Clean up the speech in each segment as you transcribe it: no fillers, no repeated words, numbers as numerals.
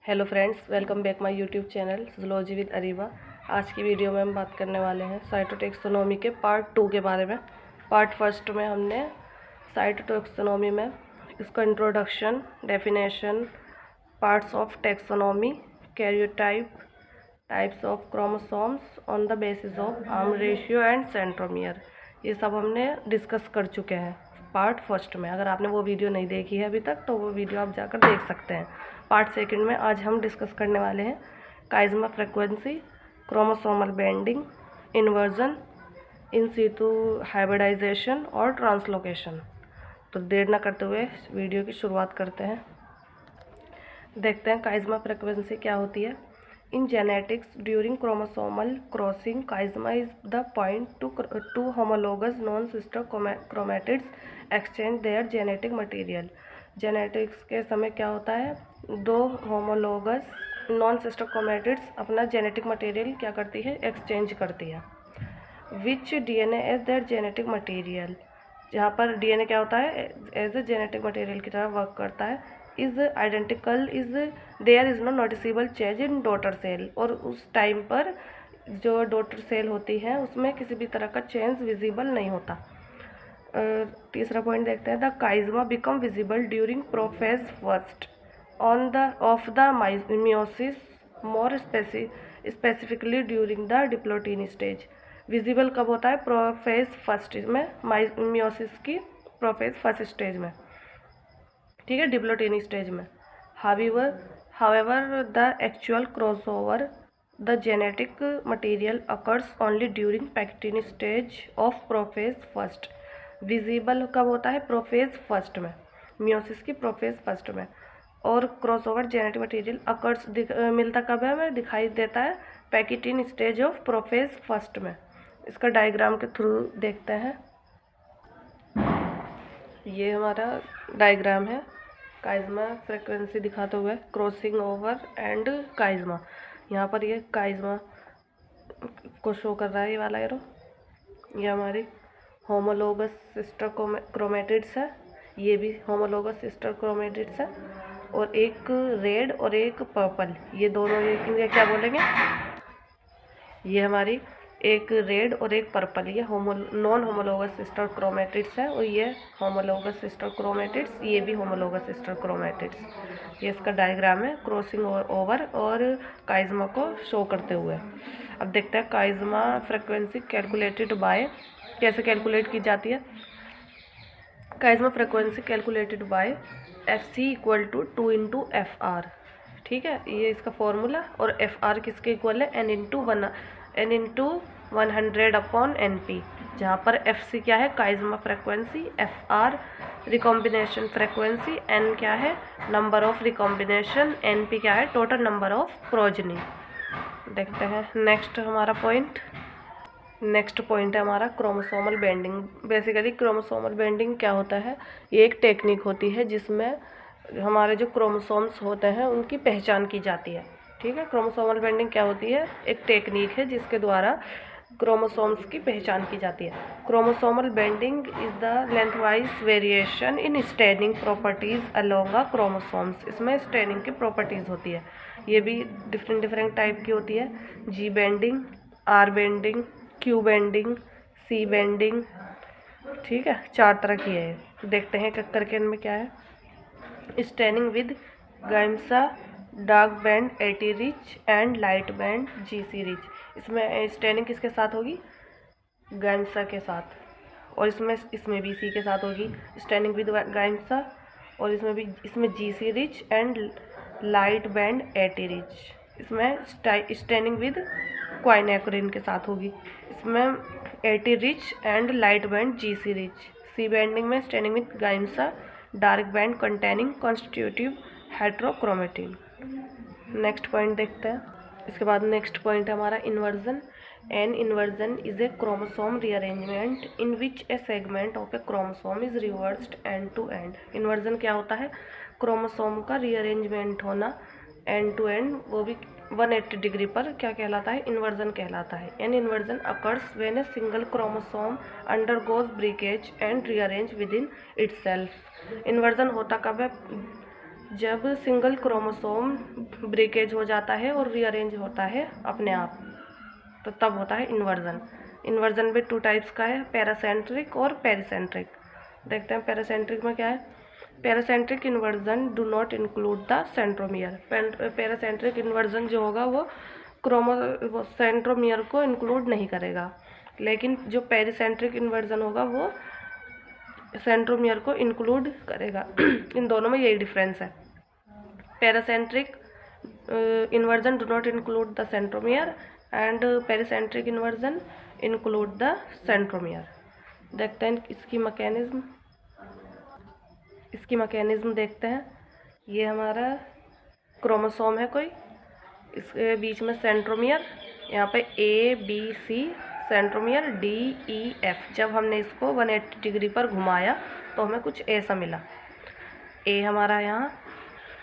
Hello friends, welcome back my YouTube channel zoology with Areeba. आज की video में हम बात करने वाले हैं साइटोटैक्सोनॉमी के पार्ट 2 के बारे में। पार्ट फर्स्ट में हमने साइटोटैक्सोनॉमी में इसका introduction, definition, parts of taxonomy, karyotype, types of chromosomes on the basis of arm ratio and centromere, ये सब हमने डिस्कस कर चुके हैं पार्ट फर्स्ट में। अगर आपने वो वीडियो नहीं देखी है अभी तक तो वो वीडियो आप जाकर देख सकते हैं। पार्ट सेकंड में आज हम डिस्कस करने वाले हैं chiasma frequency, chromosomal banding, inversion, in situ hybridization और ट्रांसलोकेशन। तो देर ना करते हुए वीडियो की शुरुआत करते हैं। देखते हैं काइज़मा फ्रीक्वेंसी क्या होती है। In genetics, during chromosomal crossing, chiasma is the point two homologous non-sister chromatids exchange their genetic material. Genetics के समय क्या होता है, दो होमोलोगस नॉन सिस्टर क्रोमेटिड्स अपना जेनेटिक मटेरियल क्या करती है, एक्सचेंज करती है। Which DNA as their genetic material, जहाँ पर डीएनए क्या होता है, एज ए जेनेटिक मटेरियल की तरह वर्क करता है। Is identical, is there is no noticeable change in daughter cell, और उस टाइम पर जो डॉटर सेल होती है उसमें किसी भी तरह का चेंज विजिबल नहीं होता। तीसरा पॉइंट देखते हैं, the chiasma become visible during prophase first on the of the meiosis, more specifically during the diplotene stage. Visible कब होता है, प्रोफेज फर्स्ट में, मियोसिस की प्रोफेज फर्स्ट स्टेज में, ठीक है, डिप्लोटीन स्टेज में। However the actual crossover the genetic material occurs only during pachytene stage of prophase first. Visible कब होता है, प्रोफेज फर्स्ट में, मियोसिस की प्रोफेज फर्स्ट में। और क्रॉसओवर जेनेटिक मटेरियल अकर्स मिलता कब है, हमें दिखाई देता है pectin stage of prophase first में। इसका डायग्राम के थ्रू देखते हैं। ये हमारा डायग्राम है काइज़मा फ्रीक्वेंसी दिखाते हुए, क्रॉसिंग ओवर एंड काइज़मा। यहाँ पर ये काइज़मा को शो कर रहा है, ये वाला एरो। ये हमारी होमोलोगस सिस्टर क्रोमेटिड्स है, ये भी होमोलोगस सिस्टर क्रोमेटिड्स है। और एक रेड और एक पर्पल, ये दोनों ये क्या बोलेंगे, ये हमारी एक रेड और एक पर्पल, ये नॉन होमोलोगस सिस्टर क्रोमेटिड्स है। और ये होमोलोगस सिस्टर क्रोमेटिड्स, ये भी होमोलोगस सिस्टर क्रोमेटिड्स। ये इसका डायग्राम है क्रॉसिंग ओवर और काइज़मा को शो करते हुए। अब देखते हैं काइज़मा फ्रीक्वेंसी कैलकुलेटेड बाय, कैसे कैलकुलेट की जाती है। Chiasma frequency calculated by FC equal to 2 into FR, ठीक है, ये इसका फॉर्मूला। और FR किसके इक्वल है, N इंटू 100 अपॉन NP, जहाँ पर FC क्या है, chiasma frequency, FR recombination frequency, N क्या है, नंबर ऑफ रिकॉम्बिनेशन, NP क्या है, टोटल नंबर ऑफ प्रोजनी। देखते हैं नेक्स्ट पॉइंट है हमारा chromosomal bending. Basically chromosomal bending क्या होता है, ये एक टेक्निक होती है जिसमें हमारे जो क्रोमोसोम्स होते हैं उनकी पहचान की जाती है, ठीक है। क्रोमोसोमल बेंडिंग क्या होती है, एक टेक्निक है जिसके द्वारा क्रोमोसोम्स की पहचान की जाती है। Chromosomal bending is the lengthwise variation in staining properties along a chromosomes. इसमें स्टेनिंग की प्रॉपर्टीज होती है, ये भी डिफरेंट टाइप की होती है। G bending, R bending, Q bending, C bending, ठीक है, 4 तरह की है। देखते हैं एक करके इनमें क्या है। Staining with Giemsa, dark band AT rich and light band GC rich. इसमें स्टेनिंग किसके साथ होगी, गाइम्सा के साथ, और इसमें भी C के साथ होगी, स्टेनिंग विद गाइम्सा। और इसमें GC rich and light band AT rich. इसमें स्टेनिंग विद क्वाइनेक्रिन के साथ होगी, इसमें AT rich and light band GC rich. C banding में staining with Giemsa, dark band containing constitutive heterochromatin. Next point देखते हैं। इसके बाद नेक्स्ट पॉइंट है हमारा inversion. An inversion is a chromosome rearrangement in which a segment of a chromosome is reversed end to end. Inversion क्या होता है, chromosome का रीअरेंजमेंट होना एंड टू एंड, वो भी 180 डिग्री पर, क्या कहलाता है, इन्वर्जन कहलाता है। An inversion occurs when a single chromosome undergoes breakage and rearrange within itself. Inversion होता कब है, जब सिंगल क्रोमोसोम ब्रेकेज हो जाता है और रीअरेंज होता है अपने आप, तो तब होता है इन्वर्जन। इन्वर्जन भी 2 टाइप्स का है, पैरासेंट्रिक और पेरिसेंट्रिक। देखते हैं पैरासेंट्रिक में क्या है। Paracentric inversion do not include the centromere. Paracentric inversion जो होगा वो सेंट्रोमियर को इंक्लूड नहीं करेगा, लेकिन जो पेरिसेंट्रिक इन्वर्जन होगा वो सेंट्रोमियर को इंक्लूड करेगा। इन दोनों में यही डिफरेंस है। Paracentric inversion do not include the centromere and pericentric inversion include the centromere. देखते हैं इसकी मैकेनिज्म देखते हैं। ये हमारा क्रोमोसोम है कोई, इसके बीच में सेंट्रोमियर, यहाँ पे ABC सेंट्रोमियर, DEF। जब हमने इसको 180 डिग्री पर घुमाया तो हमें कुछ ऐसा मिला। A हमारा यहाँ,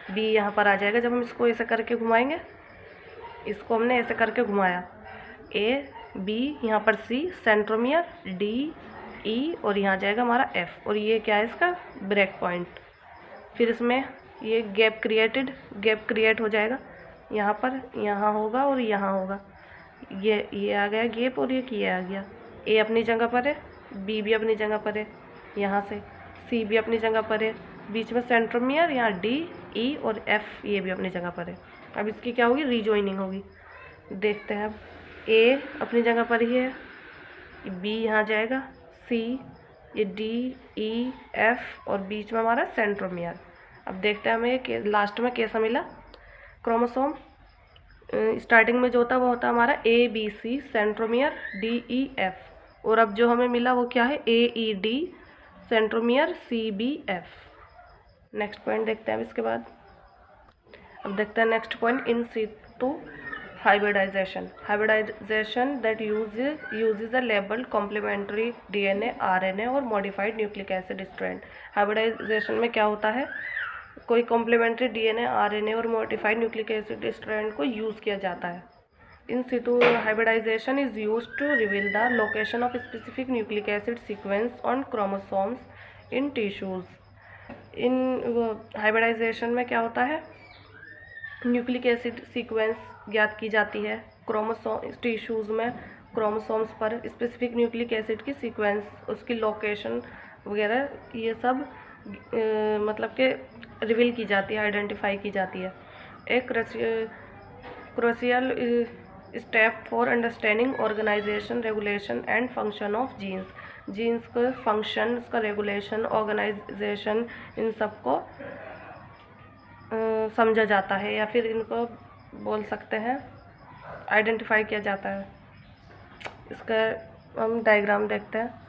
B यहाँ पर आ जाएगा जब हम इसको ऐसे करके घुमाएंगे। इसको हमने ऐसे करके घुमाया, A B, यहाँ पर C सेंट्रोमियर, D E और यहाँ जाएगा हमारा F, और ये क्या है इसका ब्रेक पॉइंट। फिर इसमें ये गैप क्रिएट हो जाएगा, यहाँ पर यहाँ होगा और यहाँ होगा। ये आ गया गैप और ये आ गया। A अपनी जगह पर है, B भी अपनी जगह पर है, यहाँ से C भी अपनी जगह पर है, बीच में सेंट्रोमियर, यहाँ D E और F ये भी अपनी जगह पर है। अब इसकी क्या होगी, रीजॉइनिंग होगी। देखते हैं अब A अपनी जगह पर ही है, B यहाँ जाएगा, C, ये D E F और बीच में हमारा सेंट्रोमियर। अब देखते हैं हमें लास्ट में कैसा मिला क्रोमोसोम। स्टार्टिंग में जो होता है वो होता है हमारा ABC सेंट्रोमियर, DEF, और अब जो हमें मिला वो क्या है, AED centromere, CBF। Next point देखते हैं अब इसके बाद। अब देखते हैं next point, in situ hybridization that uses a labelled complementary DNA, RNA और modified nucleic acid strand. Hybridization में क्या होता है, कोई कॉम्प्लीमेंट्री DNA, RNA और मॉडिफाइड न्यूक्लिक एसिड स्ट्रैंड को यूज़ किया जाता है। In situ hybridization is used to reveal the location of specific nucleic acid sequence on chromosomes in tissues. In hybridisation में क्या होता है, न्यूक्लिक एसिड सीक्वेंस ज्ञात की जाती है क्रोमोसोम टिश्यूज़ में, क्रोमोसोम्स पर स्पेसिफिक न्यूक्लिक एसिड की सीक्वेंस, उसकी लोकेशन वगैरह ये सब मतलब कि रिवील की जाती है, आइडेंटिफाई की जाती है। एक crucial step for understanding organisation, regulation and function of genes का फंक्शन, उसका रेगुलेशन, ऑर्गेनाइजेशन, इन सब को समझा जाता है, या फिर इनको बोल सकते हैं आइडेंटिफाई किया जाता है। इसका हम डायग्राम देखते हैं।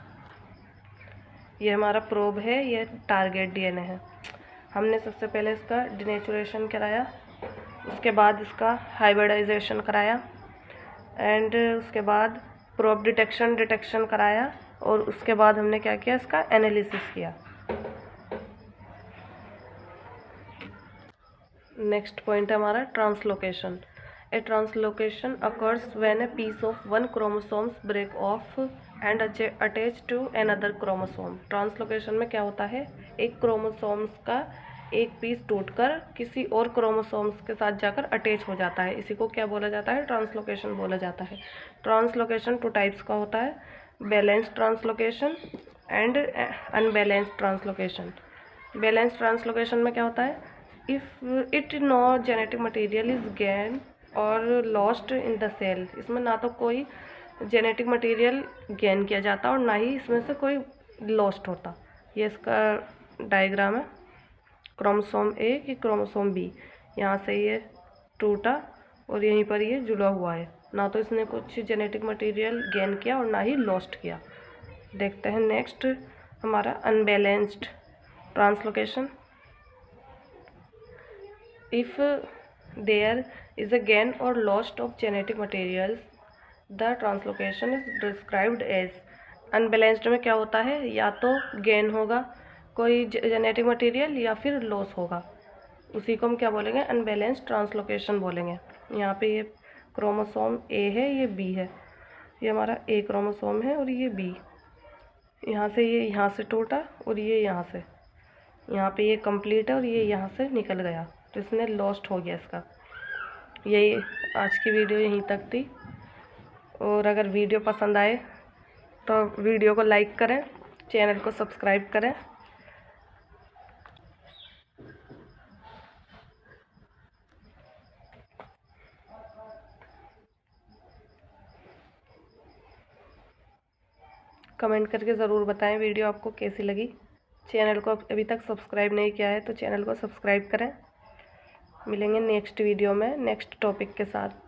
ये हमारा प्रोब है, ये टारगेट DNA है। हमने सबसे पहले इसका डिनेचुरेशन कराया, उसके बाद इसका हाइब्रिडाइजेशन कराया, एंड उसके बाद प्रोब डिटेक्शन कराया, और उसके बाद हमने क्या किया, इसका एनालिसिस किया। नेक्स्ट पॉइंट है हमारा translocation. A translocation occurs when a piece of one chromosomes break off and attach to another chromosome. Translocation में क्या होता है, एक क्रोमोसोम्स का एक पीस टूटकर किसी और क्रोमोसोम्स के साथ जाकर अटैच हो जाता है, इसी को क्या बोला जाता है, ट्रांसलोकेशन बोला जाता है। ट्रांसलोकेशन 2 टाइप्स का होता है, balanced translocation and unbalanced translocation. Balanced translocation में क्या होता है, if it no genetic material is gain और लॉस्ट इन द सेल। इसमें ना तो कोई जेनेटिक मटेरियल गेन किया जाता और ना ही इसमें से कोई लॉस्ट होता। ये इसका डायग्राम है, क्रोमोसोम A कि क्रोमोसोम B, यहाँ से ये टूटा और यहीं पर ये जुड़ा हुआ है, ना तो इसने कुछ जेनेटिक मटेरियल गेन किया और ना ही लॉस्ट किया। देखते हैं नेक्स्ट हमारा unbalanced translocation. If there is a gain or loss of genetic materials, the translocation is described as। Unbalanced में क्या होता है, या तो गेन होगा कोई जेनेटिक मटेरियल या फिर लॉस होगा, उसी को हम क्या बोलेंगे, अनबैलेंस्ड ट्रांसलोकेशन बोलेंगे। यहाँ पे ये क्रोमोसोम A है, ये B है, ये हमारा A क्रोमोसोम है और ये B, यहाँ से ये यहाँ से टूटा और ये यहाँ से, यहाँ पे ये कंप्लीट है और ये यहाँ से निकल गया, तो इसने लॉस्ट हो गया इसका। यही आज की वीडियो यहीं तक थी। और अगर वीडियो पसंद आए तो वीडियो को लाइक करें, चैनल को सब्सक्राइब करें। कमेंट करके ज़रूर बताएं वीडियो आपको कैसी लगी। चैनल को अभी तक सब्सक्राइब नहीं किया है तो चैनल को सब्सक्राइब करें। मिलेंगे नेक्स्ट वीडियो में नेक्स्ट टॉपिक के साथ।